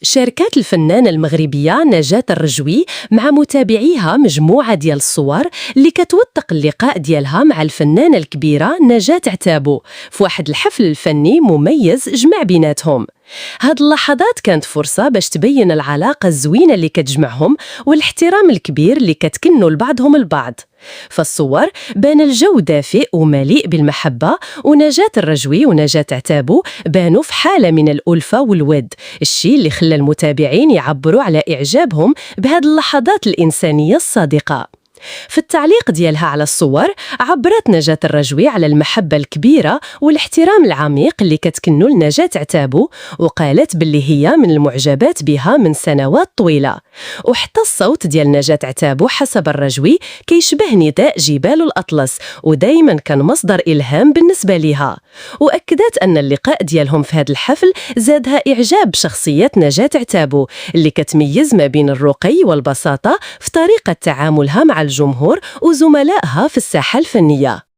شاركات الفنانة المغربية نجاة الرجوي مع متابعيها مجموعة ديال الصور اللي كتوثق اللقاء ديالها مع الفنانة الكبيرة نجاة عتابو في واحد الحفل الفني مميز جمع بيناتهم. هاد اللحظات كانت فرصة باش تبين العلاقة الزوينة اللي كتجمعهم والاحترام الكبير اللي كتكنوا لبعضهم البعض. فالصور بان الجو دافئ ومليء بالمحبة، ونجاة الرجوي ونجاة عتابو بانوا في حالة من الألفة والود، الشيء اللي خلى المتابعين يعبروا على إعجابهم بهذه اللحظات الإنسانية الصادقة. في التعليق ديالها على الصور عبرت نجاة الرجوي على المحبة الكبيرة والاحترام العميق اللي كتكنوا لنجاة عتابو، وقالت باللي هي من المعجبات بها من سنوات طويلة. وحتى الصوت ديال نجاة عتابو حسب الرجوي كيشبه نداء جبال الأطلس، ودايما كان مصدر إلهام بالنسبة لها. وأكدت أن اللقاء ديالهم في هذا الحفل زادها إعجاب بشخصية نجاة عتابو اللي كتميز ما بين الرقي والبساطة في طريقة تعاملها مع الجمهور وزملائها في الساحة الفنية.